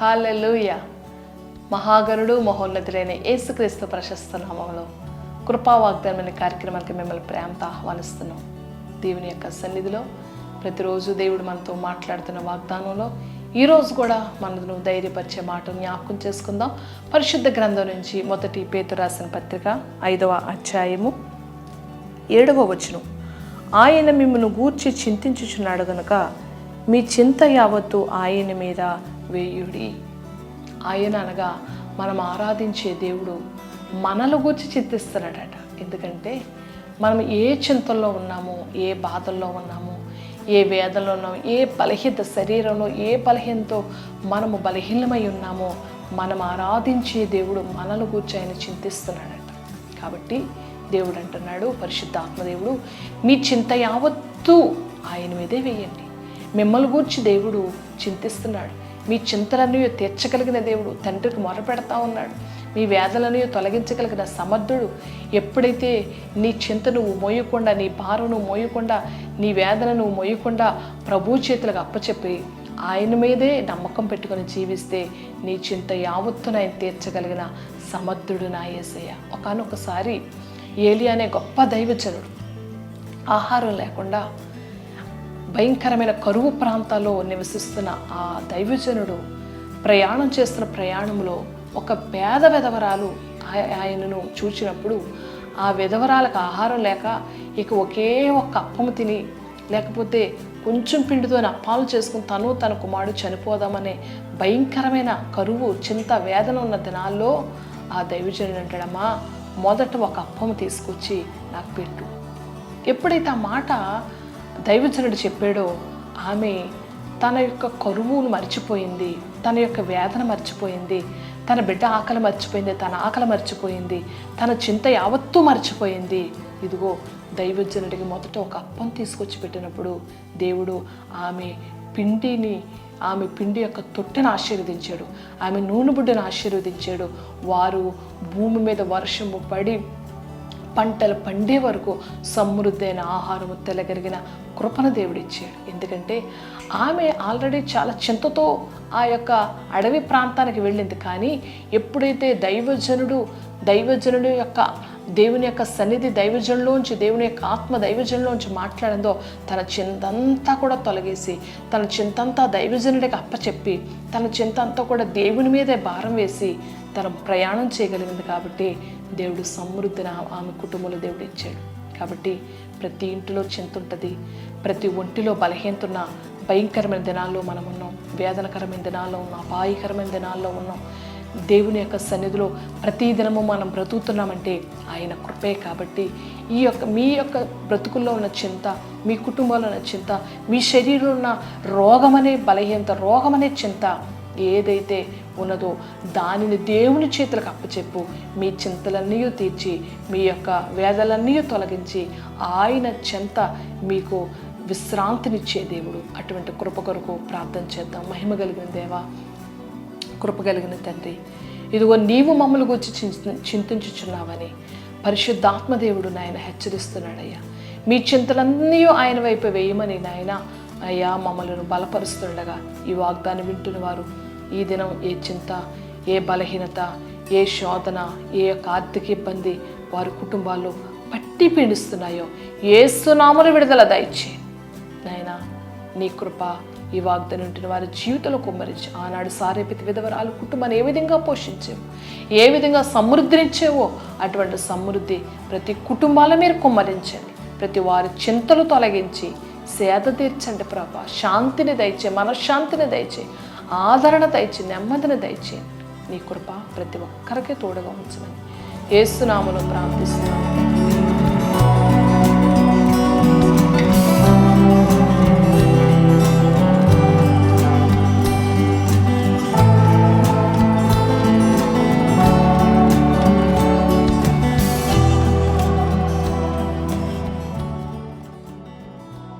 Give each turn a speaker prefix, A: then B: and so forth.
A: హల్లెలూయా. మహాగణుడు మహోన్నతుడైన యేసుక్రీస్తు ప్రశస్త నామములో కృపా వాగ్దానమైన కార్యక్రమానికి మిమ్మల్ని ప్రేమతో ఆహ్వానిస్తున్నాం. దేవుని యొక్క సన్నిధిలో ప్రతిరోజు దేవుడు మనతో మాట్లాడుతున్న వాగ్దానంలో ఈరోజు కూడా మనను ధైర్యపరిచే మాటను జ్ఞాపకం చేసుకుందాం. పరిశుద్ధ గ్రంథం నుంచి మొదటి పేతురు రాసిన పత్రిక 5వ అధ్యాయము 7వ వచనం. ఆయన మిమ్మల్ని గూర్చి చింతించుచున్నాడు గనుక మీ చింత యావత్తు ఆయన మీద వేయుడి. ఆయన అనగా మనం ఆరాధించే దేవుడు మనల గురించి చింతిస్తున్నాడట. ఎందుకంటే మనం ఏ చింతల్లో ఉన్నామో, ఏ బాధల్లో ఉన్నామో, ఏ వేదనలో ఉన్నామో, ఏ బలహీనత శరీరంలో ఏ బలహీనతో మనము బలహీనమై ఉన్నామో, మనం ఆరాధించే దేవుడు మనల గురించి ఆయన చింతిస్తున్నాడట. కాబట్టి దేవుడు అంటున్నాడు, పరిశుద్ధాత్మదేవుడు, మీ చింత యావత్తు ఆయన మీదే వేయండి. మిమ్మల్ని గూర్చి దేవుడు చింతిస్తున్నాడు. మీ చింతలన్నీ తీర్చగలిగిన దేవుడు తండ్రికి మొరపెడతా ఉన్నాడు. మీ వేదనలను తొలగించగలిగిన సమర్థుడు. ఎప్పుడైతే నీ చింత నువ్వు మోయకుండా, నీ భారం నువ్వు మోయకుండా, నీ వేదన నువ్వు మోయకుండా ప్రభు చేతులకు అప్పచెప్పి ఆయన మీదే నమ్మకం పెట్టుకొని జీవిస్తే నీ చింత యావత్తును ఆయన తీర్చగలిగిన సమర్థుడు నా యేసయ్య. ఒకానొకసారి ఏలియా అనే గొప్ప దైవజనుడు ఆహారం లేకుండా భయంకరమైన కరువు ప్రాంతాల్లో నివసిస్తున్న ఆ దైవజనుడు ప్రయాణం చేస్తున్న ప్రయాణంలో ఒక పేద విధవరాలు ఆయనను చూచినప్పుడు ఆ విధవరాలకు ఆహారం లేక ఇక ఒకే ఒక్క అప్పము తిని, లేకపోతే కొంచెం పిండితో అప్పాలు చేసుకుని తన కుమారుడు చనిపోదామనే భయంకరమైన కరువు, చింత, వేదన ఉన్న దినాల్లో ఆ దైవజనుడు అంటాడమ్మా, మొదట ఒక అప్పము తీసుకొచ్చి నాకు పెట్టు. ఎప్పుడైతే ఆ మాట దైవజనుడు చెప్పాడో ఆమె తన యొక్క కరువును మర్చిపోయింది, తన యొక్క వేదన మర్చిపోయింది, తన బిడ్డ ఆకలి మర్చిపోయింది, తన ఆకలి మర్చిపోయింది, తన చింత యావత్తూ మర్చిపోయింది. ఇదిగో దైవజనుడికి మొదట ఒక అప్పం తీసుకొచ్చి పెట్టినప్పుడు దేవుడు ఆమె పిండి యొక్క తొట్టెను ఆశీర్వదించాడు. ఆమె నూనె బుడ్డను ఆశీర్వదించాడు. వారు భూమి మీద వర్షము పడి పంటలు పండే వరకు సమృద్ధైన ఆహారము తెలగలిగిన కృపను దేవుడిచ్చాడు. ఎందుకంటే ఆమె ఆల్రెడీ చాలా చింతతో ఆ యొక్క అడవి ప్రాంతానికి వెళ్ళింది. కానీ ఎప్పుడైతే దైవజనుడు యొక్క దేవుని యొక్క సన్నిధి దైవజనులోంచి, దేవుని యొక్క ఆత్మ దైవజనులోంచి మాట్లాడిందో తన చింతంతా కూడా తొలగేసి, తన చింతంతా దైవజనుడికి అప్పచెప్పి, తన చింతంతా కూడా దేవుని మీదే భారం వేసి తన ప్రయాణం చేయగలిగింది. కాబట్టి దేవుడు సమృద్ధిని ఆమె కుటుంబంలో దేవుడు ఇచ్చాడు. కాబట్టి ప్రతి ఇంటిలో చింత ఉంటుంది, ప్రతి ఒంటిలో బలహీనతున్న భయంకరమైన దినాల్లో మనం ఉన్నాం, వేదనకరమైన దినాల్లో ఉన్నాం, అపాయకరమైన దినాల్లో ఉన్నాం. దేవుని యొక్క సన్నిధిలో ప్రతి దినము మనం బ్రతుకుతున్నామంటే ఆయన కృపే. కాబట్టి మీ యొక్క బ్రతుకుల్లో ఉన్న చింత, మీ కుటుంబంలో ఉన్న చింత, మీ శరీరంలో ఉన్న రోగమనే బలహీనత, రోగమనే చింత ఏదైతే ఉన్నదో దానిని దేవుని చేతులకు అప్పచెప్పు. మీ చింతలన్నీ తీర్చి, మీ యొక్క వేదలన్నీ తొలగించి ఆయన చెంత మీకు విశ్రాంతినిచ్చే దేవుడు. అటువంటి కృప కొరకు ప్రార్థన చేద్దాం. మహిమ కలిగిన దేవా, కృప కలిగిన తండ్రి, ఇదిగో నీవు మమ్మల్ని గురించి చింతించుచున్నావని పరిశుద్ధాత్మదేవుడు నాయన హెచ్చరిస్తున్నాడయ్యా. మీ చింతలన్నీ ఆయన వైపు వేయమని నాయన అయ్యా మమ్మల్ని బలపరుస్తుండగా ఈ వాగ్దానం వింటున్న వారు ఈ దినం ఏ చింత, ఏ బలహీనత, ఏ శోధన, ఏ యొక్క ఆర్థిక ఇబ్బంది వారి కుటుంబాల్లో పట్టి పీడిస్తున్నాయో యేసు నామమున విడుదల దయచే నాయన. నీ కృప ఈ వాగ్దానం ఉంటున్న వారి జీవితంలో కుమ్మరించి ఆనాడు సారేపతి విధవరాలు కుటుంబాన్ని ఏ విధంగా పోషించావు, ఏ విధంగా సమృద్ధినిచ్చావో అటువంటి సమృద్ధి ప్రతి కుటుంబాల మీద కుమ్మరించండి. ప్రతి వారి చింతలు తొలగించి సేద తీర్చండి ప్రభా. శాంతిని దయచే, మనశ్శాంతిని దయచే, ఆదరణ దయచే, నెమ్మదిని దయచే. నీ కృప ప్రతి ఒక్కరికి తోడుగా ఉంచమని యేసు నామములో ప్రార్థిస్తున్నాను.